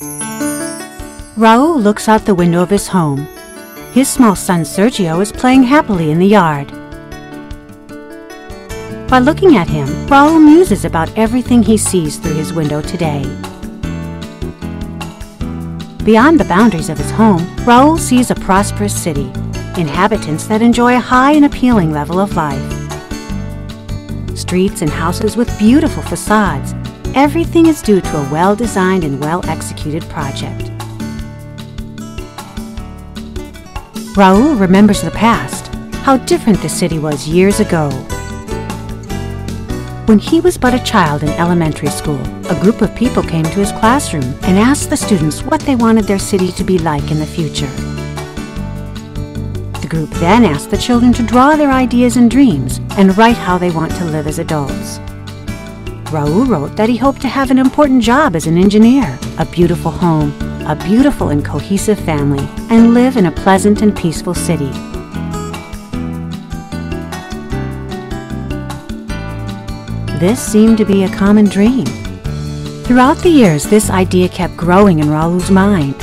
Raul looks out the window of his home. His small son Sergio is playing happily in the yard. By looking at him, Raul muses about everything he sees through his window today. Beyond the boundaries of his home, Raul sees a prosperous city, inhabitants that enjoy a high and appealing level of life. Streets and houses with beautiful facades. Everything is due to a well-designed and well-executed project. Raul remembers the past, how different the city was years ago. When he was but a child in elementary school, a group of people came to his classroom and asked the students what they wanted their city to be like in the future. The group then asked the children to draw their ideas and dreams and write how they want to live as adults. Raul wrote that he hoped to have an important job as an engineer, a beautiful home, a beautiful and cohesive family, and live in a pleasant and peaceful city. This seemed to be a common dream. Throughout the years, this idea kept growing in Raul's mind.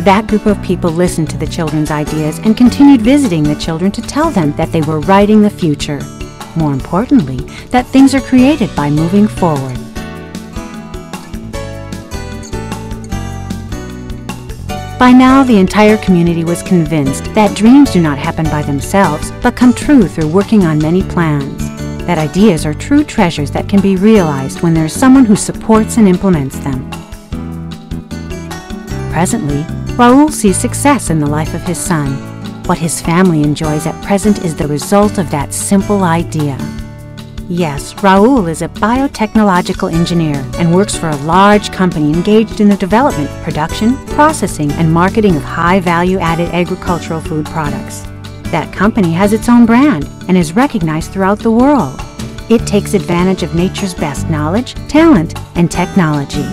That group of people listened to the children's ideas and continued visiting the children to tell them that they were writing the future. More importantly, that things are created by moving forward. By now, the entire community was convinced that dreams do not happen by themselves, but come true through working on many plans. That ideas are true treasures that can be realized when there is someone who supports and implements them. Presently, Raul sees success in the life of his son. What his family enjoys at present is the result of that simple idea. Yes, Raul is a biotechnological engineer and works for a large company engaged in the development, production, processing, and marketing of high value-added agricultural food products. That company has its own brand and is recognized throughout the world. It takes advantage of nature's best knowledge, talent, and technology.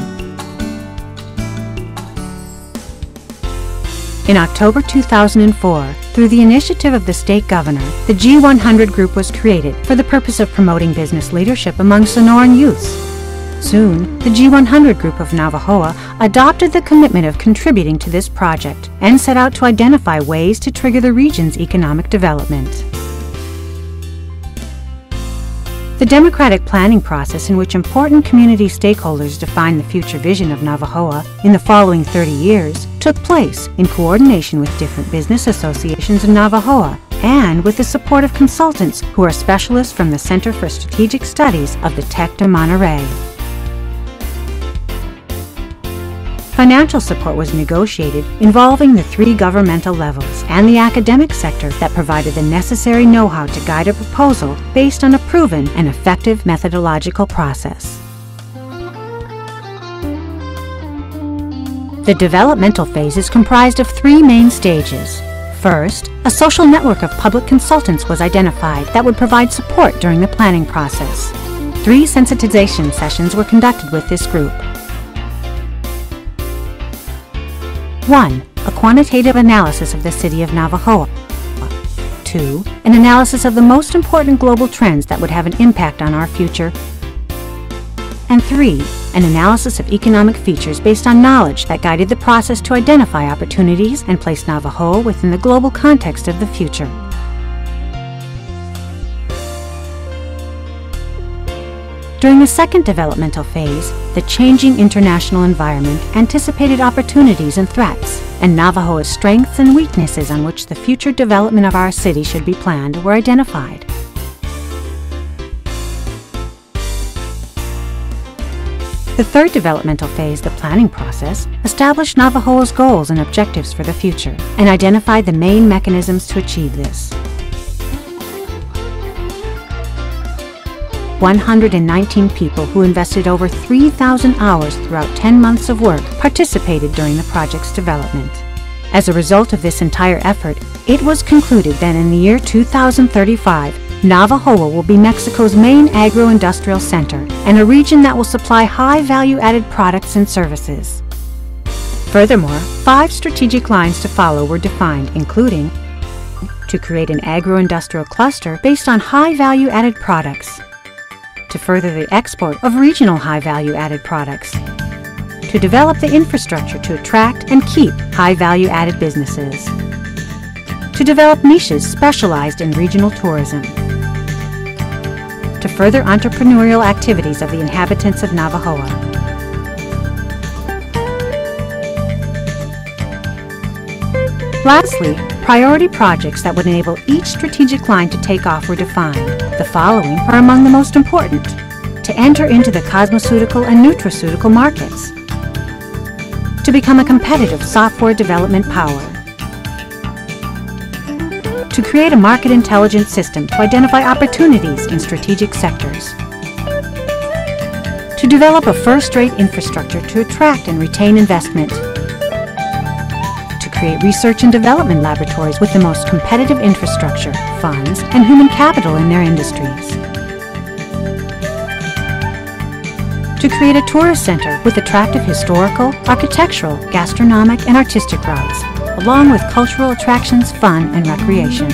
In October 2004, through the initiative of the state governor, the G100 group was created for the purpose of promoting business leadership among Sonoran youths. Soon, the G100 group of Navojoa adopted the commitment of contributing to this project and set out to identify ways to trigger the region's economic development. The democratic planning process in which important community stakeholders define the future vision of Navojoa in the following 30 years took place in coordination with different business associations in Navojoa and with the support of consultants who are specialists from the Center for Strategic Studies of the Tec de Monterrey. Financial support was negotiated involving the 3 governmental levels and the academic sector that provided the necessary know-how to guide a proposal based on a proven and effective methodological process. The developmental phase is comprised of 3 main stages. First, a social network of public consultants was identified that would provide support during the planning process. 3 sensitization sessions were conducted with this group. 1. A quantitative analysis of the city of Navojoa. 2. An analysis of the most important global trends that would have an impact on our future. And 3. An analysis of economic features based on knowledge that guided the process to identify opportunities and place Navojoa within the global context of the future. During the second developmental phase, the changing international environment anticipated opportunities and threats, and Navojoa's strengths and weaknesses on which the future development of our city should be planned were identified. The third developmental phase, the planning process, established Navojoa's goals and objectives for the future and identified the main mechanisms to achieve this. 119 people who invested over 3,000 hours throughout 10 months of work participated during the project's development. As a result of this entire effort, it was concluded that in the year 2035, Navojoa will be Mexico's main agro-industrial center and a region that will supply high value-added products and services. Furthermore, 5 strategic lines to follow were defined, including to create an agro-industrial cluster based on high value-added products, to further the export of regional high value-added products, to develop the infrastructure to attract and keep high-value-added businesses, to develop niches specialized in regional tourism, to further entrepreneurial activities of the inhabitants of Navojoa. Lastly, priority projects that would enable each strategic line to take off were defined. The following are among the most important: to enter into the cosmeceutical and nutraceutical markets, to become a competitive software development power, to create a market intelligence system to identify opportunities in strategic sectors, to develop a first-rate infrastructure to attract and retain investment, to create research and development laboratories with the most competitive infrastructure, funds, and human capital in their industries, to create a tourist center with attractive historical, architectural, gastronomic, and artistic routes, along with cultural attractions, fun, and recreation.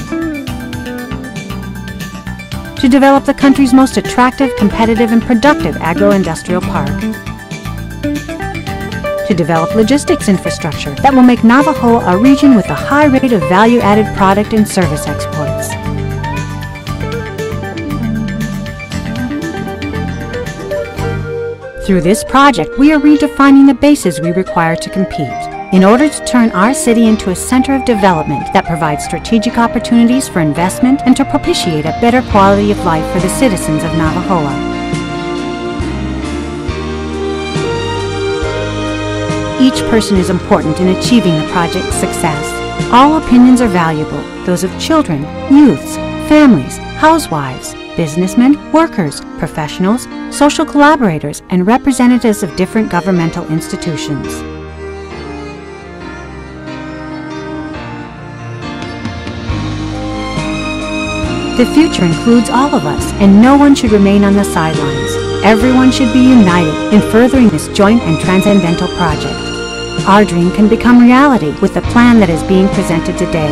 To develop the country's most attractive, competitive, and productive agro-industrial park. To develop logistics infrastructure that will make Navojoa a region with a high rate of value-added product and service exports. Through this project, we are redefining the bases we require to compete in order to turn our city into a center of development that provides strategic opportunities for investment and to propitiate a better quality of life for the citizens of Navojoa. Each person is important in achieving the project's success. All opinions are valuable, those of children, youths, families, housewives, businessmen, workers, professionals, social collaborators, and representatives of different governmental institutions. The future includes all of us, and no one should remain on the sidelines. Everyone should be united in furthering this joint and transcendental project. Our dream can become reality with the plan that is being presented today.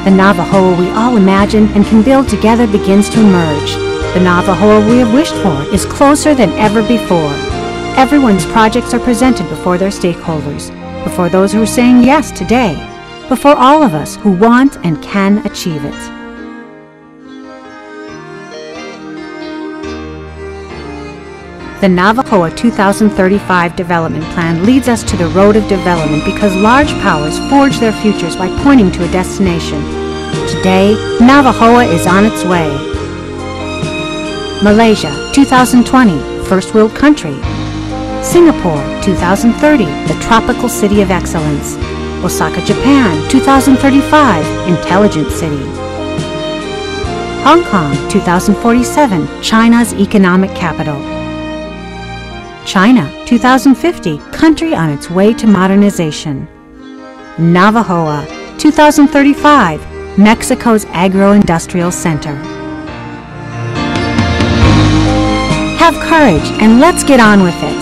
The Navojoa we all imagine and can build together begins to emerge. The Navojoa we have wished for is closer than ever before. Everyone's projects are presented before their stakeholders, before those who are saying yes today, before all of us who want and can achieve it. The Navojoa 2035 Development Plan leads us to the road of development because large powers forge their futures by pointing to a destination. Today, Navojoa is on its way. Malaysia 2020, first world country. Singapore 2030, the tropical city of excellence. Osaka, Japan 2035, intelligent city. Hong Kong 2047, China's economic capital. China 2050, country on its way to modernization. Navojoa 2035, Mexico's agro-industrial center. Have courage and let's get on with it.